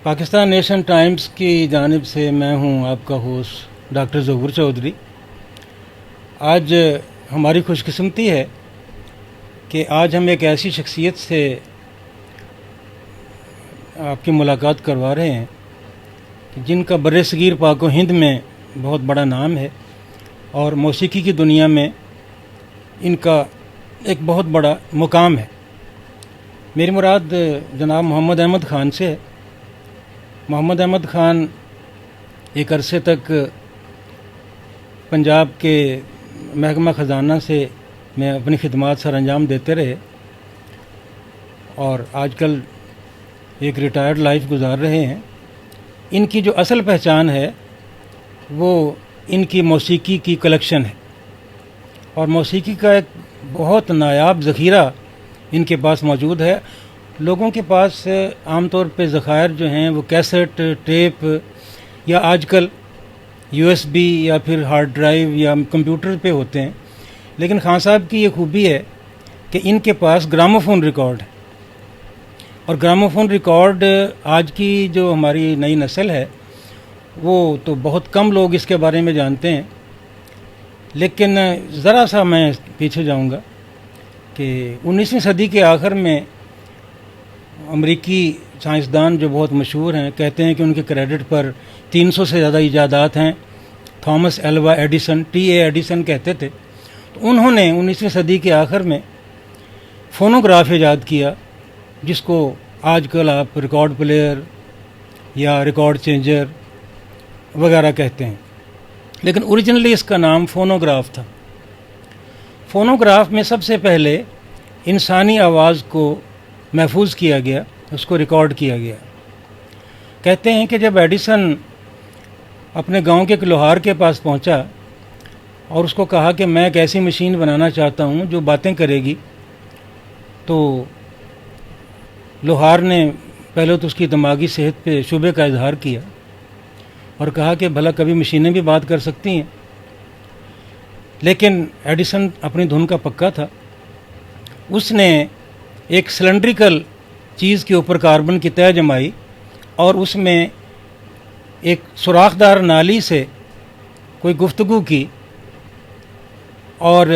Pakistan nation times की जानिब से मैं हूं आपका होस्ट डॉक्टर ज़हूर चौधरी। आज हमारी खुशकिस्मती है कि आज हम एक ऐसी शख्सियत से आपकी मुलाकात करवा रहे हैं कि जिनका बर्र-ए-सगीर पाक व हिंद में बहुत बड़ा नाम है और मौसीकी की दुनिया में इनका एक बहुत बड़ा मुकाम है। मेरी मुराद जनाब मोहम्मद अहमद ख़ान से है। मोहम्मद अहमद ख़ान एक अरसे तक पंजाब के महकमा ख़जाना से में अपनी खिदमात सर अंजाम देते रहे और आजकल एक रिटायर्ड लाइफ गुजार रहे हैं। इनकी जो असल पहचान है वो इनकी मौसीकी की कलेक्शन है और मौसीकी का एक बहुत नायाब ज़ख़ीरा इनके पास मौजूद है। लोगों के पास आमतौर पे ज़ख़ायर जो हैं वो कैसेट, टेप या आजकल यूएसबी या फिर हार्ड ड्राइव या कंप्यूटर पे होते हैं, लेकिन ख़ान साहब की ये खूबी है कि इनके पास ग्रामोफोन रिकॉर्ड है और ग्रामोफोन रिकॉर्ड आज की जो हमारी नई नस्ल है वो तो बहुत कम लोग इसके बारे में जानते हैं। लेकिन ज़रा सा मैं पीछे जाऊंगा कि 19वीं सदी के आखिर में अमरीकी साइंसदान जो बहुत मशहूर हैं कहते हैं कि उनके क्रेडिट पर 300 से ज़्यादा इजादात हैं। Thomas Alva Edison, T A. Edison कहते थे। तो उन्होंने 19वीं सदी के आखिर में फ़ोनोग्राफ ईजाद किया, जिसको आजकल आप रिकॉर्ड प्लेयर या रिकॉर्ड चेंजर वगैरह कहते हैं, लेकिन ओरिजिनली इसका नाम फ़ोनोग्राफ था। फ़ोनोग्राफ में सबसे पहले इंसानी आवाज़ को महफूज किया गया, उसको रिकॉर्ड किया गया। कहते हैं कि जब एडिसन अपने गांव के एक लोहार के पास पहुंचा और उसको कहा कि मैं एक ऐसी मशीन बनाना चाहता हूं जो बातें करेगी, तो लोहार ने पहले तो उसकी दिमागी सेहत पे शुबे का इजहार किया और कहा कि भला कभी मशीनें भी बात कर सकती हैं। लेकिन एडिसन अपनी धुन का पक्का था। उसने एक सिलेंड्रिकल चीज़ के ऊपर कार्बन की तह जमाई और उसमें एक सुराखदार नाली से कोई गुफ्तगू की और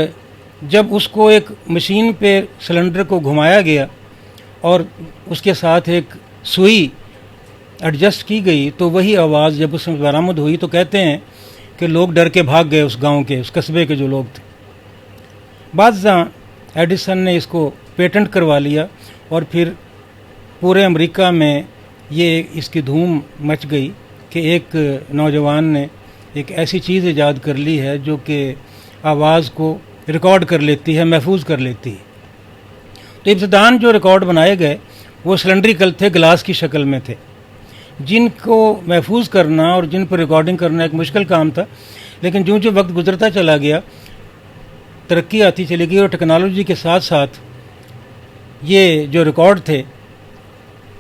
जब उसको एक मशीन पे सिलेंडर को घुमाया गया और उसके साथ एक सुई एडजस्ट की गई तो वही आवाज़ जब उसमें बरामद हुई तो कहते हैं कि लोग डर के भाग गए, उस गांव के, उस कस्बे के जो लोग थे। बादशाह एडिसन ने इसको पेटेंट करवा लिया और फिर पूरे अमेरिका में ये इसकी धूम मच गई कि एक नौजवान ने एक ऐसी चीज़ ईजाद कर ली है जो कि आवाज़ को रिकॉर्ड कर लेती है, महफूज कर लेती है। तो इब्तदान जो रिकॉर्ड बनाए गए वो सिलेंड्रिकल थे, गिलास की शक्ल में थे, जिनको महफूज करना और जिन पर रिकॉर्डिंग करना एक मुश्किल काम था। लेकिन जो जो वक्त गुजरता चला गया, तरक्की आती चली गई और टेक्नोलॉजी के साथ साथ ये जो रिकॉर्ड थे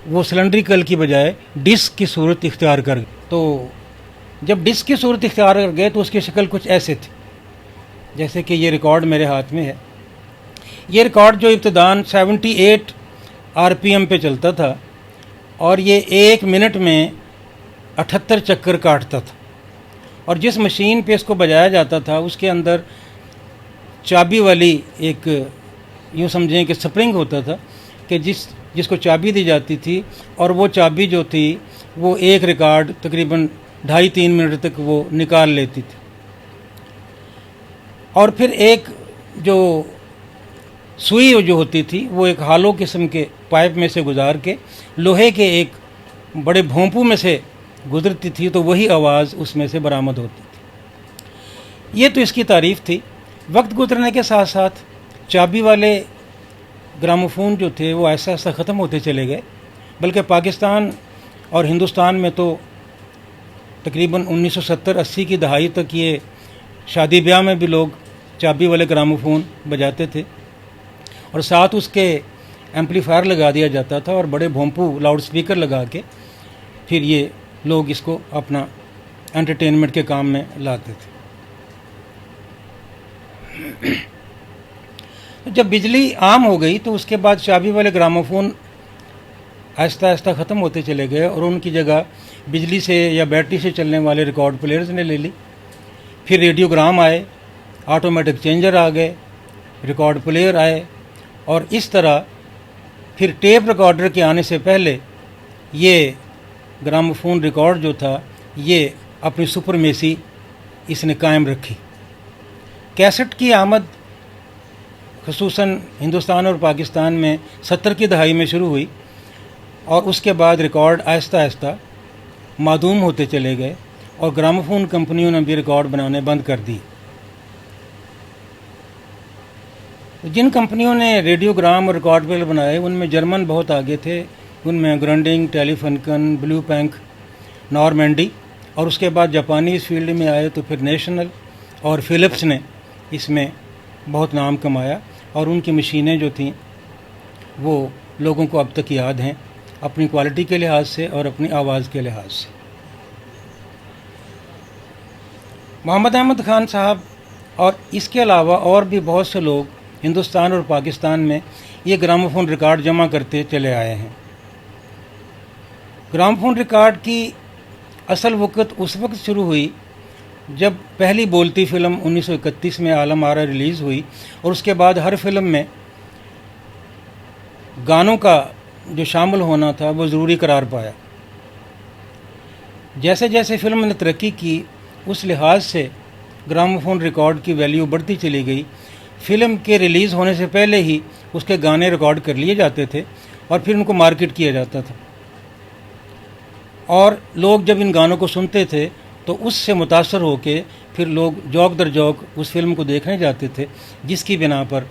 वो सिलेंड्रिकल की बजाय डिस्क की सूरत इख्तियार कर गए। तो जब डिस्क की सूरत इख्तियार कर गए तो उसकी शक्ल कुछ ऐसे थी, जैसे कि ये रिकॉर्ड मेरे हाथ में है। ये रिकॉर्ड जो इब्तदान 78 आरपीएम पे चलता था और ये 1 मिनट में 78 चक्कर काटता था और जिस मशीन पे इसको बजाया जाता था उसके अंदर चाबी वाली एक, यूँ समझें कि स्प्रिंग होता था कि जिसको चाबी दी जाती थी और वो चाबी जो थी वो एक रिकॉर्ड तकरीबन 2.5-3 मिनट तक वो निकाल लेती थी। और फिर एक जो सुई जो होती थी वो एक हालो किस्म के पाइप में से गुजार के लोहे के एक बड़े भोंपू में से गुजरती थी, तो वही आवाज़ उसमें से बरामद होती थी। ये तो इसकी तारीफ़ थी। वक्त गुजरने के साथ साथ चाबी वाले ग्रामोफोन जो थे वो ऐसा ऐसा ख़त्म होते चले गए, बल्कि पाकिस्तान और हिंदुस्तान में तो तकरीबन 1970-80 की दहाई तक ये शादी ब्याह में भी लोग चाबी वाले ग्रामोफोन बजाते थे और साथ उसके एम्पलीफायर लगा दिया जाता था और बड़े भोंपू लाउड स्पीकर लगा के फिर ये लोग इसको अपना एंटरटेनमेंट के काम में लाते थे। जब बिजली आम हो गई तो उसके बाद चाबी वाले ग्रामोफोन आहिस्ता आहिस्ता ख़त्म होते चले गए और उनकी जगह बिजली से या बैटरी से चलने वाले रिकॉर्ड प्लेयर्स ने ले ली। फिर रेडियोग्राम आए, ऑटोमेटिक चेंजर आ गए, रिकॉर्ड प्लेयर आए, और इस तरह फिर टेप रिकॉर्डर के आने से पहले ये ग्रामोफोन रिकॉर्ड जो था ये अपनी सुपरमेसी इसने कायम रखी। कैसेट की आमद ख़ुसूसन हिंदुस्तान और पाकिस्तान में 70 की दहाई में शुरू हुई और उसके बाद रिकॉर्ड आहिस्ता आहिस्ता मादूम होते चले गए और ग्रामोफोन कंपनियों ने भी रिकॉर्ड बनाने बंद कर दिए। जिन कंपनियों ने रेडियोग्राम और रिकॉर्ड प्लेयर बनाए उनमें जर्मन बहुत आगे थे, उनमें ग्रंडिंग, टेलीफनकन, ब्लू पैंक, नॉरमैंडी, और उसके बाद जापानी इस फील्ड में आए तो फिर नेशनल और फिलिप्स ने इसमें बहुत नाम कमाया और उनकी मशीनें जो थीं वो लोगों को अब तक याद हैं, अपनी क्वालिटी के लिहाज से और अपनी आवाज़ के लिहाज से। मोहम्मद अहमद ख़ान साहब और इसके अलावा और भी बहुत से लोग हिंदुस्तान और पाकिस्तान में ये ग्रामोफोन रिकॉर्ड जमा करते चले आए हैं। ग्रामोफोन रिकॉर्ड की असल वक़्त उस वक्त शुरू हुई जब पहली बोलती फ़िल्म 1931 में आलम आरा रिलीज़ हुई और उसके बाद हर फिल्म में गानों का जो शामिल होना था वो ज़रूरी करार पाया। जैसे जैसे फिल्म ने तरक्की की उस लिहाज से ग्रामोफोन रिकॉर्ड की वैल्यू बढ़ती चली गई। फ़िल्म के रिलीज़ होने से पहले ही उसके गाने रिकॉर्ड कर लिए जाते थे और फिर उनको मार्केट किया जाता था और लोग जब इन गानों को सुनते थे तो उससे मुतासर होके फिर लोग जौक दर जौक उस फिल्म को देखने जाते थे, जिसकी बिना पर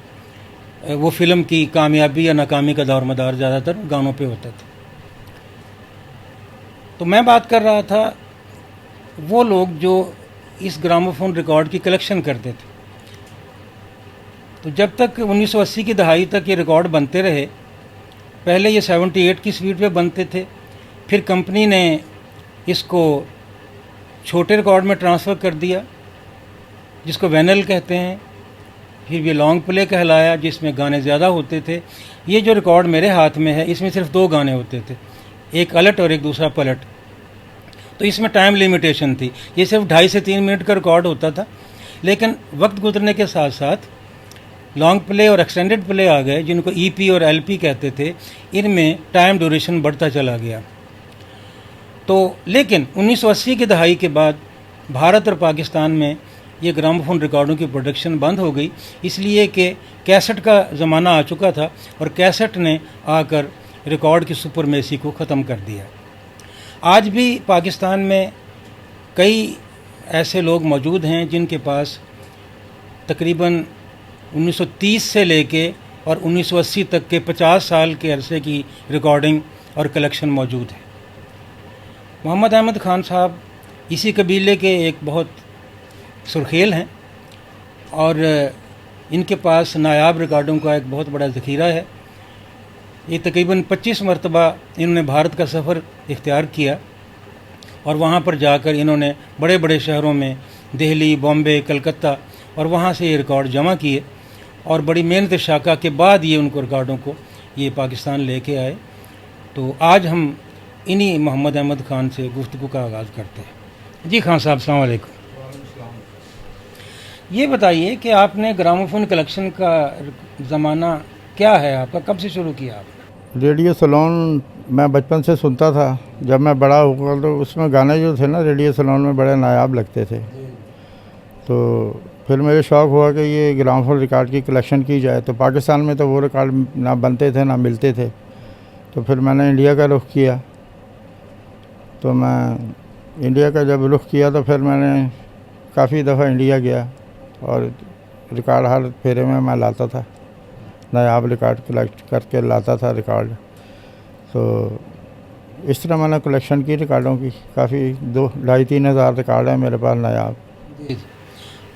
वो फिल्म की कामयाबी या नाकामी का दौर मदार ज़्यादातर गानों पे होता था। तो मैं बात कर रहा था वो लोग जो इस ग्रामोफोन रिकॉर्ड की कलेक्शन करते थे। तो जब तक 1980 की दहाई तक ये रिकॉर्ड बनते रहे, पहले ये 78 की स्पीड पे बनते थे, फिर कंपनी ने इसको छोटे रिकॉर्ड में ट्रांसफ़र कर दिया जिसको वैनल कहते हैं, फिर ये लॉन्ग प्ले कहलाया जिसमें गाने ज़्यादा होते थे। ये जो रिकॉर्ड मेरे हाथ में है इसमें सिर्फ 2 गाने होते थे, एक अलट और एक दूसरा पलट। तो इसमें टाइम लिमिटेशन थी, ये सिर्फ 2.5 से 3 मिनट का रिकॉर्ड होता था। लेकिन वक्त गुजरने के साथ साथ लॉन्ग प्ले और एक्सटेंडेड प्ले आ गए जिनको ईपी और एलपी कहते थे, इनमें टाइम ड्यूरेशन बढ़ता चला गया। तो लेकिन 1980 की दहाई के बाद भारत और पाकिस्तान में ये ग्रामोफोन रिकॉर्डों की प्रोडक्शन बंद हो गई, इसलिए कि कैसेट का ज़माना आ चुका था और कैसेट ने आकर रिकॉर्ड की सुपरमेसी को ख़त्म कर दिया। आज भी पाकिस्तान में कई ऐसे लोग मौजूद हैं जिनके पास तकरीबन 1930 से लेके और 1980 तक के 50 साल के अरसे की रिकॉर्डिंग और कलेक्शन मौजूद है। मोहम्मद अहमद ख़ान साहब इसी कबीले के एक बहुत सुर्खेल हैं और इनके पास नायाब रिकॉर्डों का एक बहुत बड़ा ज़ख़ीरा है। ये तकरीबन 25 मरतबा इन्होंने भारत का सफ़र इख्तियार किया और वहाँ पर जाकर इन्होंने बड़े बड़े शहरों में दिल्ली, बॉम्बे, कलकत्ता और वहाँ से ये रिकॉर्ड जमा किए और बड़ी मेहनत शाका के बाद ये उनको रिकॉर्डों को ये पाकिस्तान लेके आए। तो आज हम इन्हीं मोहम्मद अहमद ख़ान से गुफ्तगू का आगाज़ करते हैं। जी खान साहब, अस्सलाम वालेकुम। ये बताइए कि आपने ग्रामोफोन कलेक्शन का ज़माना क्या है आपका, कब से शुरू किया आपने? रेडियो सलोन मैं बचपन से सुनता था। जब मैं बड़ा हुआ तो उसमें गाने जो थे ना रेडियो सलोन में बड़े नायाब लगते थे। तो फिर मुझे शौक़ हुआ कि ये ग्रामोफोन रिकॉर्ड की कलेक्शन की जाए। तो पाकिस्तान में तो वो रिकॉर्ड ना बनते थे ना मिलते थे। तो फिर मैंने इंडिया का रुख किया। तो मैं इंडिया का जब रुख किया तो फिर मैंने काफ़ी दफ़ा इंडिया गया और रिकॉर्ड हर फेरे में मैं लाता था, नायाब रिकॉर्ड कलेक्ट करके लाता था रिकॉर्ड। तो इस तरह मैंने कलेक्शन की रिकॉर्डों की। काफ़ी 2-2.5-3 हज़ार रिकॉर्ड है मेरे पास नायाब।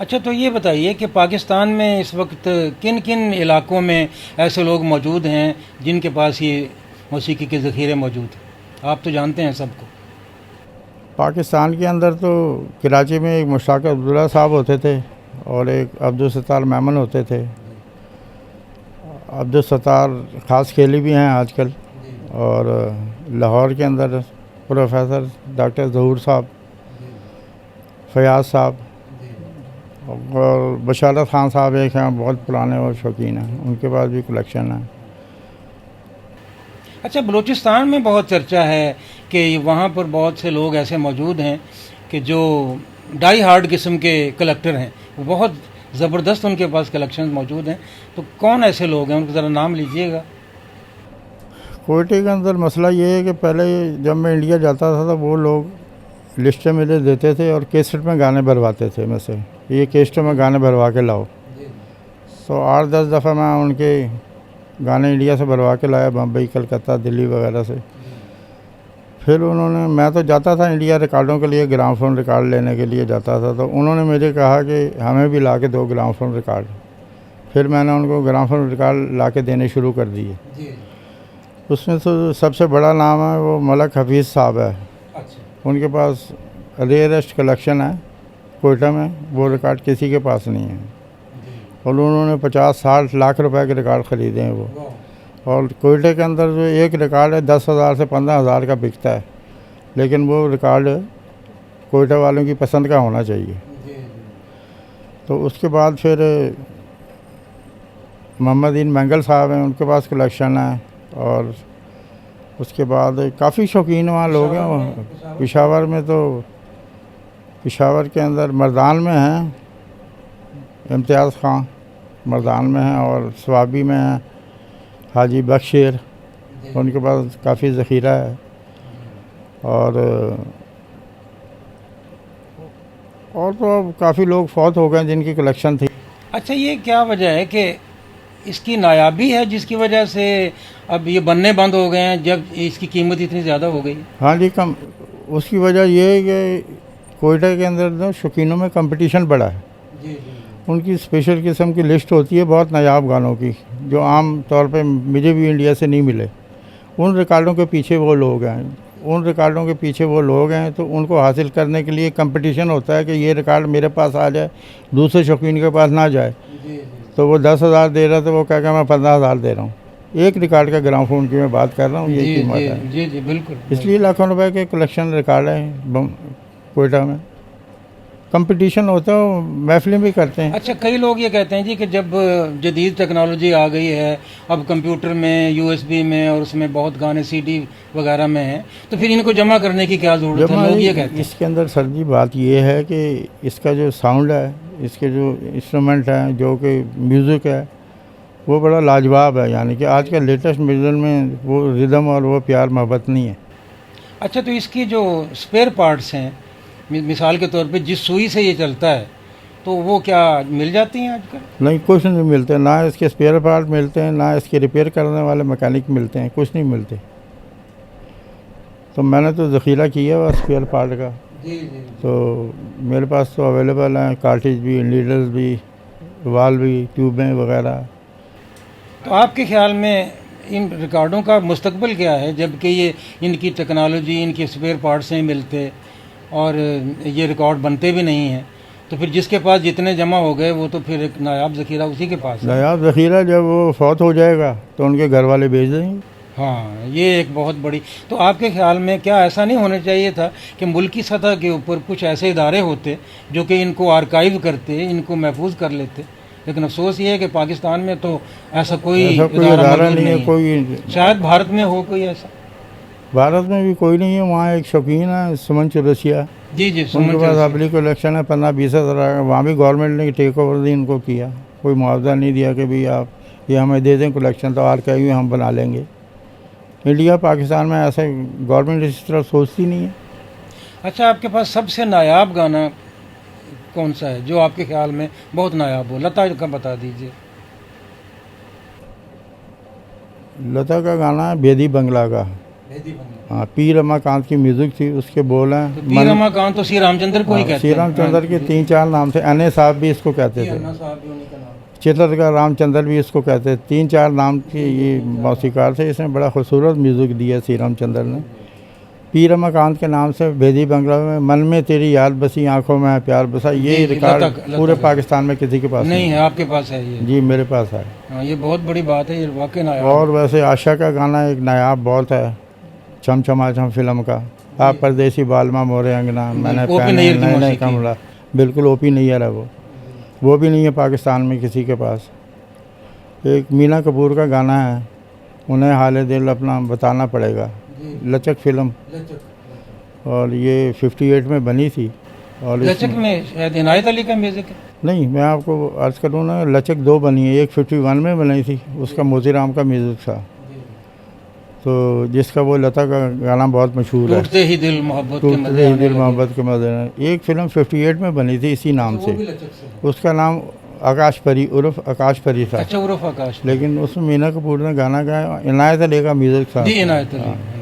अच्छा, तो ये बताइए कि पाकिस्तान में इस वक्त किन किन इलाकों में ऐसे लोग मौजूद हैं जिनके पास ये मौसीकी के ज़ख़ीरे मौजूद हैं? आप तो जानते हैं सबको। पाकिस्तान के अंदर तो कराची में एक मुश्ताक अब्दुल्ला साहब होते थे और एक अब्दुल सत्तार मेमन होते थे। अब्दुल सत्तार ख़ास खेली भी हैं आजकल और लाहौर के अंदर प्रोफेसर डॉक्टर ज़हूर साहब, फयाज साहब और बशारत खान साहब एक हैं, बहुत पुराने और शौकीन हैं, उनके पास भी कलेक्शन है। अच्छा, बलूचिस्तान में बहुत चर्चा है कि वहाँ पर बहुत से लोग ऐसे मौजूद हैं कि जो डाई हार्ड किस्म के कलेक्टर हैं, वो बहुत ज़बरदस्त उनके पास कलेक्शन मौजूद हैं। तो कौन ऐसे लोग हैं, उनका ज़रा नाम लीजिएगा। कोयटे के अंदर मसला ये है कि पहले जब मैं इंडिया जाता था तो वो लोग लिस्टें मुझे देते थे और कैसेट में गाने भरवाते थे मैं से, ये कैसेट में गाने भरवा के लाओ। तो 8-10 दफ़ा मैं उनके गाने इंडिया से भरवा के लाया, बम्बई, कलकत्ता, दिल्ली वगैरह से। फिर उन्होंने, मैं तो जाता था इंडिया रिकॉर्डों के लिए, ग्रामोफोन रिकॉर्ड लेने के लिए जाता था, तो उन्होंने मुझे कहा कि हमें भी ला के दो ग्रामोफोन रिकॉर्ड। फिर मैंने उनको ग्रामोफोन रिकॉर्ड ला के देने शुरू कर दिए। उसमें तो सबसे बड़ा नाम है वो मलक हफीज़ साहब है। अच्छा। उनके पास रेयरेस्ट कलेक्शन है कोयटा में, वो रिकॉर्ड किसी के पास नहीं है। और उन्होंने 50-60 लाख रुपए के रिकॉर्ड ख़रीदे हैं वो। और कोयटे के अंदर जो एक रिकॉर्ड है 10,000 से 15,000 का बिकता है, लेकिन वो रिकॉर्ड कोयटा वालों की पसंद का होना चाहिए। तो उसके बाद फिर मोहम्मदीन मंगल साहब हैं, उनके पास कलेक्शन है। और उसके बाद काफ़ी शौकीन वहाँ लोग हैं। पेशावर में तो, पेशावर के अंदर मर्दान में हैं इम्तियाज़ खां, मर्दान में हैं, और स्वाबी में हैं हाजी बख्शेर, उनके पास काफ़ी ज़ख़ीरा है। और तो अब काफ़ी लोग फौत हो गए जिनकी कलेक्शन थी। अच्छा, ये क्या वजह है कि इसकी नायाबी है जिसकी वजह से अब ये बनने बंद हो गए हैं, जब इसकी कीमत इतनी ज़्यादा हो गई? हाँ जी, कम, उसकी वजह ये है कि कोयटा के अंदर ना शौकीनों में कंपटीशन बढ़ा है। उनकी स्पेशल किस्म की लिस्ट होती है बहुत नायाब गानों की, जो आम तौर पे मुझे भी इंडिया से नहीं मिले। उन रिकॉर्डों के पीछे वो लोग हैं, तो उनको हासिल करने के लिए कंपटीशन होता है कि ये रिकॉर्ड मेरे पास आ जाए, दूसरे शौकीन के पास ना जाए। तो वो 10,000 दे रहा है तो वो कह मैं 15,000 दे रहा हूँ। एक रिकॉर्ड का ग्रामोफोन की मैं बात कर रहा हूँ, ये कीमत है। जी जी बिल्कुल। इसलिए लाखों रुपए के कलेक्शन रिकॉर्ड है कोयटा में, कंपटीशन होता है, महफिलें भी करते हैं। अच्छा, कई लोग ये कहते हैं जी कि जब जदीद टेक्नोलॉजी आ गई है, अब कंप्यूटर में, यूएसबी में, और उसमें बहुत गाने सीडी वगैरह में हैं, तो फिर इनको जमा करने की क्या ज़रूरत है, लोग ये कहते हैं। इसके अंदर सर जी बात ये है कि इसका जो साउंड है, इसके जो इंस्ट्रूमेंट हैं, जो कि म्यूज़िक है, वो बड़ा लाजवाब है। यानी कि आज के लेटेस्ट म्यूज़िक में वो रिदम और वो प्यार मोहब्बत नहीं है। अच्छा, तो इसकी जो स्पेयर पार्ट्स हैं, मिसाल के तौर पे जिस सुई से ये चलता है, तो वो क्या मिल जाती हैं आजकल? नहीं, कुछ नहीं मिलते, ना इसके स्पेयर पार्ट मिलते हैं, ना इसके रिपेयर करने वाले मैकेनिक मिलते हैं, कुछ नहीं मिलते। तो मैंने तो ज़ख़ीरा किया हुआ स्पेयर पार्ट का। जी। तो मेरे पास तो अवेलेबल हैं, कार्टिज भी, लीडर्स भी, वाल भी, ट्यूबें वगैरह। तो आपके ख्याल में इन रिकॉर्डों का मुस्तकबिल क्या है, जबकि ये इनकी टेक्नोलॉजी, इनके स्पेयर पार्ट्स नहीं मिलते और ये रिकॉर्ड बनते भी नहीं हैं? तो फिर जिसके पास जितने जमा हो गए वो तो फिर एक नायाब ज़ख़ीरा उसी के पास है। नायाब ज़ख़ीरा जब वो फौत हो जाएगा तो उनके घर वाले बेच देंगे। हाँ, ये एक बहुत बड़ी। तो आपके ख्याल में क्या ऐसा नहीं होना चाहिए था कि मुल्की सतह के ऊपर कुछ ऐसे इदारे होते जो कि इनको आर्काइव करते, इनको महफूज कर लेते? लेकिन अफसोस ये है कि पाकिस्तान में तो ऐसा कोई इदारा नहीं है। कोई, शायद भारत में हो कोई ऐसा। भारत में भी कोई नहीं है। वहाँ एक शौकीन है सुमन चौरसिया, जी जी, उनके पास अपनी कलेक्शन है 15-20 हज़ार। वहाँ भी गवर्नमेंट ने टेक ओवर दी इनको किया, कोई मुआवजा नहीं दिया कि भाई आप ये हमें दे दें कलेक्शन, तो आर्काइव हम बना लेंगे। इंडिया पाकिस्तान में ऐसे गवर्नमेंट इस तरह सोचती नहीं है। अच्छा, आपके पास सबसे नायाब गाना कौन सा है जो आपके ख्याल में बहुत नायाब हो? लता का बता दीजिए। लता का गाना है बेदी बंगला का। हाँ, पीर रमाकांत की म्यूजिक थी, उसके बोल हैं। तो पीर रमाकांत तो श्री रामचंद्र को ही कहते हैं। श्री रामचंद्र के 3-4 नाम थे। अन्य साहब भी इसको कहते थे, चित्र का रामचंद्र भी इसको कहते थे। 3-4 नाम के ये मौसीकार थे। इसने बड़ा खूबसूरत म्यूज़िक दिया श्री रामचंद्र ने। पीर रमाकांत के नाम से भेदी बंगला में मन में तेरी याद बसी आंखों में प्यार बसा, ये जी, रिकॉर्ड लता पूरे का। पाकिस्तान में किसी के पास नहीं है, आपके पास है ये। जी मेरे पास है। हाँ, ये बहुत बड़ी बात है, ये वाकई नायाब। और वैसे आशा का गाना एक नायाब बहुत है, चम चमा चम फिल्म का, आप परदेसी बालमा मोरे अंगना, मैंने ओपी पहने नैयर की नए नए मौसीकी। कमला, बिल्कुल ओपी नैयर है वो भी नहीं है पाकिस्तान में किसी के पास। एक मीना कपूर का गाना है, उन्हें हाल दिल अपना बताना पड़ेगा, लचक फिल्म, और ये 58 में बनी थी। और लचक में शायद इनायत अली का म्यूजिक है। नहीं, मैं आपको अर्ज करूँ ना, लचक 2 बनी है, एक 51 में बनी थी, उसका मोतीराम का म्यूज़िक था, तो जिसका वो लता का गाना बहुत मशहूर है, टूटते ही दिल मोहब्बत के मजे टूटते ही आने दिल लगे। मोहब्बत के मजे में। एक फिल्म 58 में बनी थी इसी नाम वो भी से, लचक से। उसका नाम आकाश परी उर्फ आकाश परी था, अच्छा, उर्फ आकाश। लेकिन उसमें मीना कपूर ने गाना गाया, इनायत अली का म्यूज़िक था। जी, इनायत अली। हाँ।